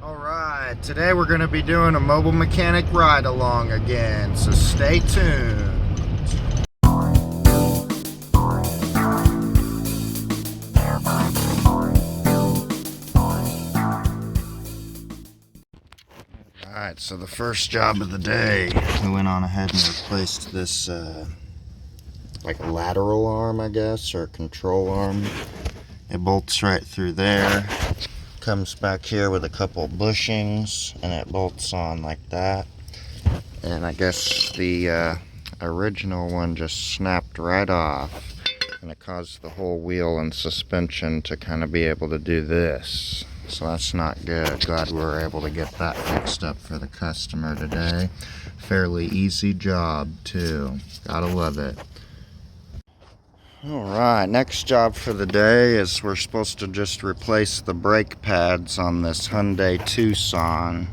Alright, today we're going to be doing a mobile mechanic ride along again, so stay tuned. Alright, so the first job of the day, we went on ahead and replaced this like a lateral arm, I guess, or a control arm. It bolts right through there. Comes back here with a couple bushings, and it bolts on like that. And I guess the original one just snapped right off, and it caused the whole wheel and suspension to kind of be able to do this. So that's not good. Glad we were able to get that fixed up for the customer today. Fairly easy job too. Gotta love it. Alright, next job for the day is we're supposed to just replace the brake pads on this Hyundai Tucson.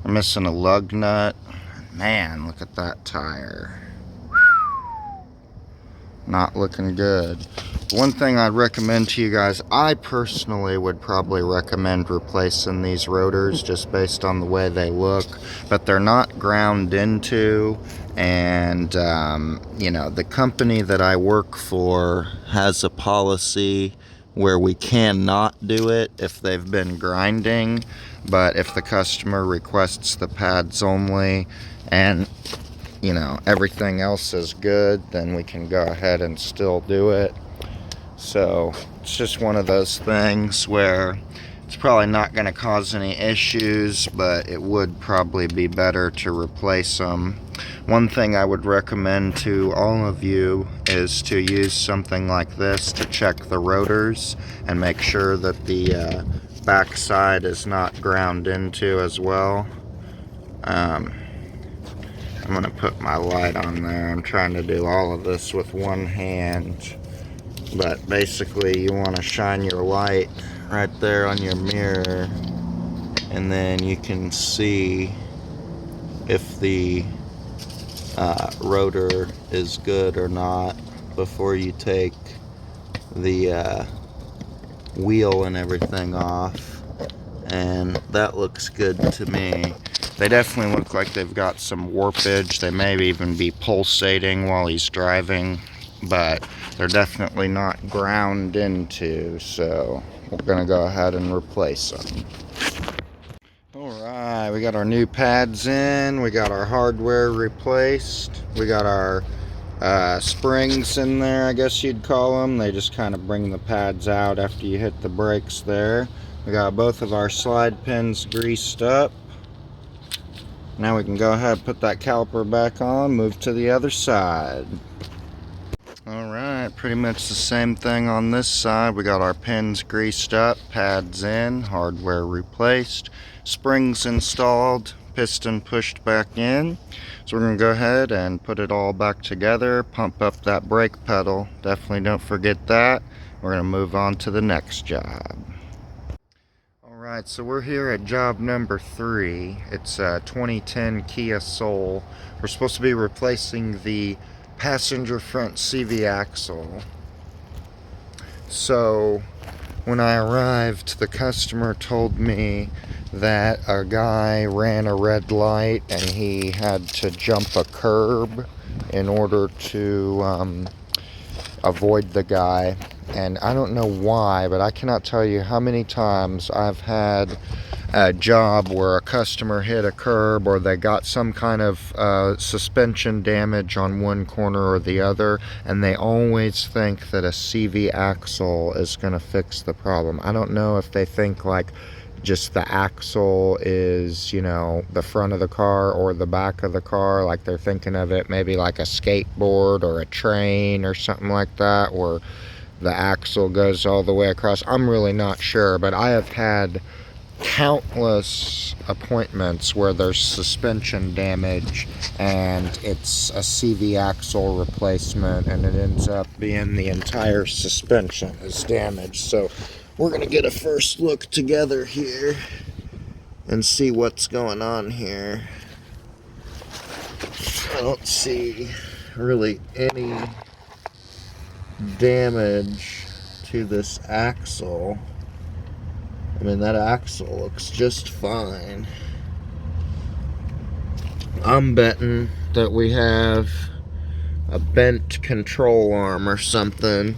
We're missing a lug nut. Man, look at that tire. Not looking good. One thing I'd recommend to you guys, I personally would probably recommend replacing these rotors just based on the way they look, but they're not ground into, and you know, the company that I work for has a policy where we cannot do it if they've been grinding, but if the customer requests the pads only and you know everything else is good, then we can go ahead and still do it. So it's just one of those things where it's probably not going to cause any issues, but it would probably be better to replace them. One thing I would recommend to all of you is to use something like this to check the rotors and make sure that the back side is not ground into as well. I'm going to put my light on there. I'm trying to do all of this with one hand. But basically you want to shine your light right there on your mirror, and then you can see if the rotor is good or not before you take the wheel and everything off. And that looks good to me. They definitely look like they've got some warpage. They may even be pulsating while he's driving, but they're definitely not ground into, so we're gonna go ahead and replace them. Alright, we got our new pads in, we got our hardware replaced, we got our springs in there, I guess you'd call them. They just kind of bring the pads out after you hit the brakes there. We got both of our slide pins greased up. Now we can go ahead and put that caliper back on, move to the other side. Alright, pretty much the same thing on this side. We got our pins greased up, pads in, hardware replaced, springs installed, piston pushed back in. So we're going to go ahead and put it all back together, pump up that brake pedal. Definitely don't forget that. We're going to move on to the next job. Alright, so we're here at job number 3. It's a 2010 Kia Soul. We're supposed to be replacing the passenger front CV axle. So when I arrived, the customer told me that a guy ran a red light and he had to jump a curb in order to avoid the guy. And I don't know why, but I cannot tell you how many times I've had a job where a customer hit a curb or they got some kind of suspension damage on one corner or the other, and they always think that a CV axle is going to fix the problem. I don't know if they think like just the axle is, you know, the front of the car or the back of the car, like they're thinking of it maybe like a skateboard or a train or something like that, or the axle goes all the way across. I'm really not sure, but I have had countless appointments where there's suspension damage and it's a CV axle replacement, and it ends up being the entire suspension is damaged. So we're gonna get a first look together here and see what's going on here. I don't see really any damage to this axle. I mean, that axle looks just fine. I'm betting that we have a bent control arm or something.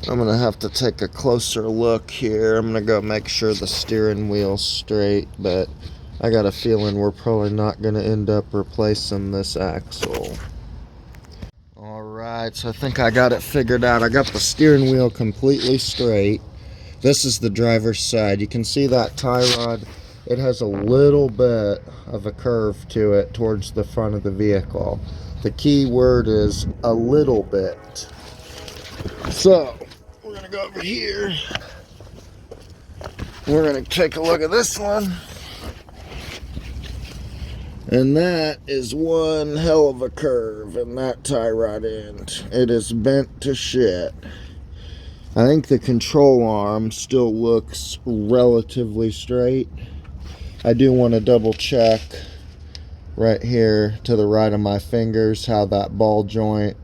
I'm gonna have to take a closer look here. I'm gonna go make sure the steering wheel's straight, but I got a feeling we're probably not gonna end up replacing this axle. Alright, so I think I got it figured out. I got the steering wheel completely straight. This is the driver's side. You can see that tie rod. It has a little bit of a curve to it towards the front of the vehicle. The key word is a little bit. So, we're going to go over here. We're going to take a look at this one. And that is one hell of a curve in that tie rod end. It is bent to shit. I think the control arm still looks relatively straight. I do want to double check right here to the right of my fingers how that ball joint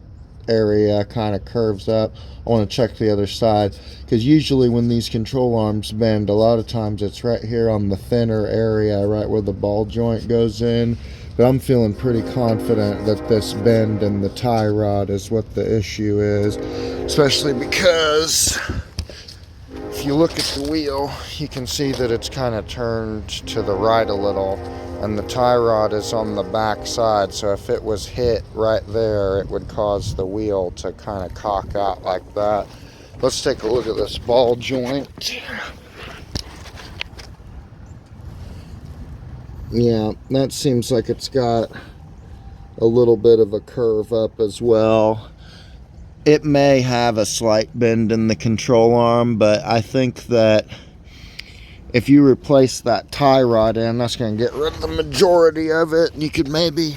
area kind of curves up. I want to check the other side, because usually when these control arms bend, a lot of times it's right here on the thinner area, right where the ball joint goes in. But I'm feeling pretty confident that this bend in the tie rod is what the issue is, especially because if you look at the wheel, you can see that it's kind of turned to the right a little, and the tie rod is on the back side, so if it was hit right there, it would cause the wheel to kind of cock out like that. Let's take a look at this ball joint. Yeah, that seems like it's got a little bit of a curve up as well. It may have a slight bend in the control arm, but I think that if you replace that tie rod in, that's going to get rid of the majority of it. You could maybe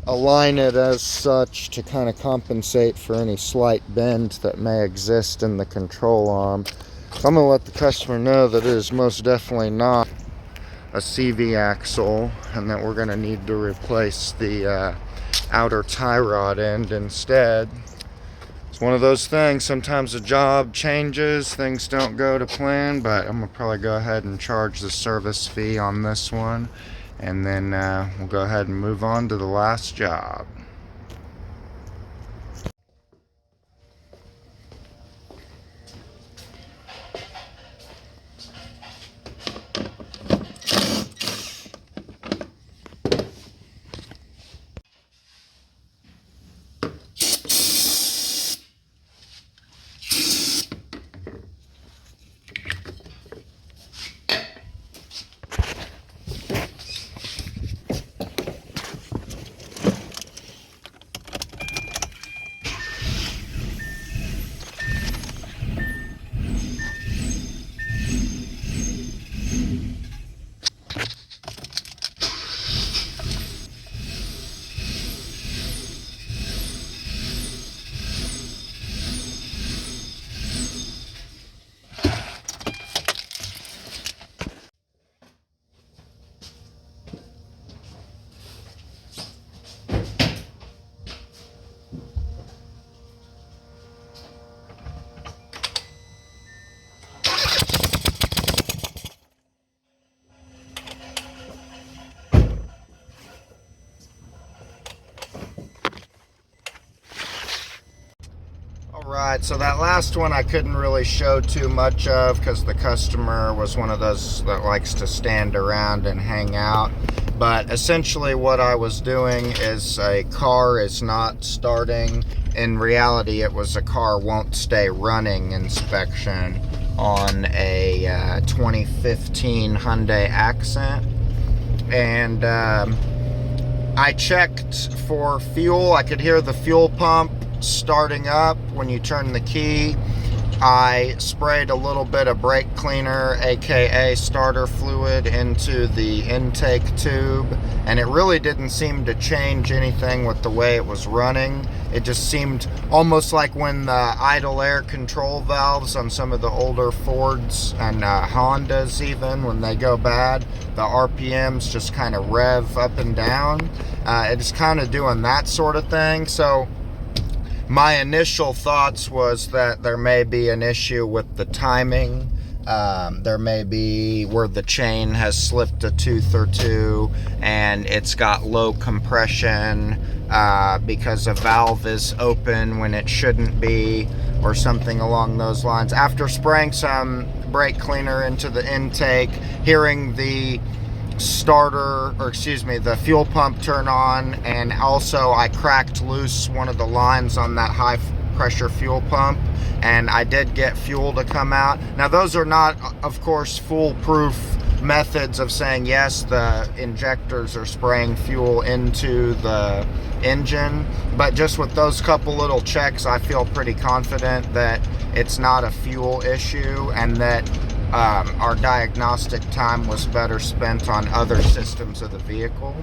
align it as such to kind of compensate for any slight bend that may exist in the control arm. So I'm going to let the customer know that it is most definitely not a CV axle, and that we're going to need to replace the outer tie rod end instead. It's one of those things. Sometimes the job changes, things don't go to plan, but I'm gonna probably go ahead and charge the service fee on this one, and then we'll go ahead and move on to the last job. Alright, so that last one I couldn't really show too much of because the customer was one of those that likes to stand around and hang out. But essentially what I was doing is a car is not starting. In reality, it was a car won't stay running inspection on a 2015 Hyundai Accent. And I checked for fuel. I could hear the fuel pump starting up when you turn the key. I sprayed a little bit of brake cleaner, aka starter fluid, into the intake tube, and it really didn't seem to change anything with the way it was running. It just seemed almost like when the idle air control valves on some of the older Fords and Hondas, even when they go bad, the RPMs just kind of rev up and down. It's kind of doing that sort of thing. So my initial thoughts was that there may be an issue with the timing There may be where the chain has slipped a tooth or two and it's got low compression because a valve is open when it shouldn't be, or something along those lines. After spraying some brake cleaner into the intake, hearing the the fuel pump turn on, and also I cracked loose one of the lines on that high pressure fuel pump, and I did get fuel to come out. Now those are not, of course, foolproof methods of saying yes, the injectors are spraying fuel into the engine, but just with those couple little checks, I feel pretty confident that it's not a fuel issue, and that our diagnostic time was better spent on other systems of the vehicle.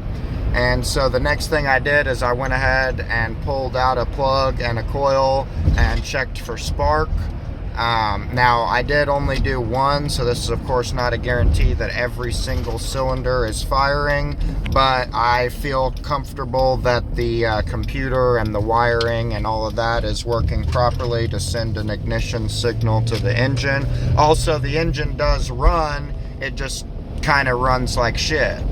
And so the next thing I did is I went ahead and pulled out a plug and a coil and checked for spark. Now I did only do one, so this is of course not a guarantee that every single cylinder is firing, but I feel comfortable that the computer and the wiring and all of that is working properly to send an ignition signal to the engine. Also, the engine does run, it just kind of runs like shit.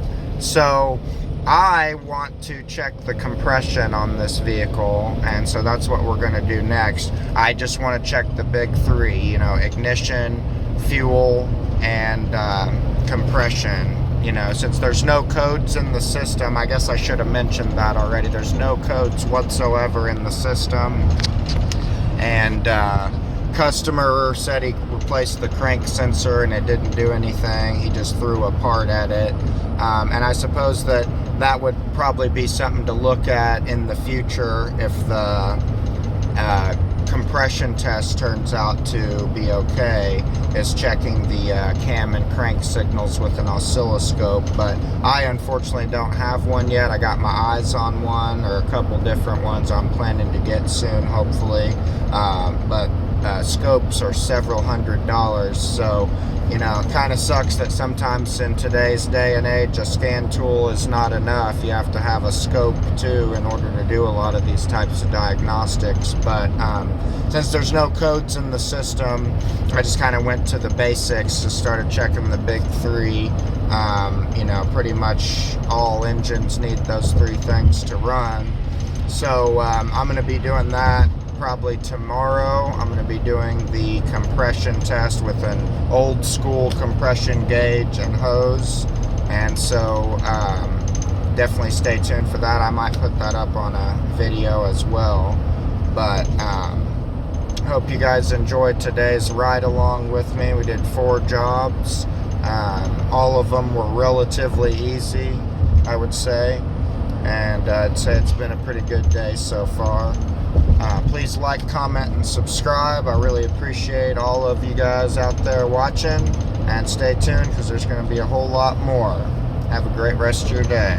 So I want to check the compression on this vehicle, and so that's what we're going to do next. I just want to check the big three, you know, ignition, fuel, and compression. You know, since there's no codes in the system, I guess I should have mentioned that already. There's no codes whatsoever in the system, and customer said he replaced the crank sensor and it didn't do anything. He just threw a part at it, and I suppose that would probably be something to look at in the future if the compression test turns out to be okay, is checking the cam and crank signals with an oscilloscope. But I unfortunately don't have one yet. I got my eyes on one, or a couple different ones I'm planning to get soon, hopefully, but scopes are several $100s, so you know, it kind of sucks that sometimes in today's day and age a scan tool is not enough. You have to have a scope too in order to do a lot of these types of diagnostics. But since there's no codes in the system, I just kind of went to the basics, just started checking the big three. You know, pretty much all engines need those three things to run. So I'm going to be doing that probably tomorrow. I'm going to be doing the compression test with an old school compression gauge and hose, and so definitely stay tuned for that. I might put that up on a video as well. But hope you guys enjoyed today's ride along with me. We did 4 jobs. All of them were relatively easy, I would say, and I'd say it's been a pretty good day so far. Please like, comment, and subscribe. I really appreciate all of you guys out there watching, and stay tuned because there's going to be a whole lot more. Have a great rest of your day.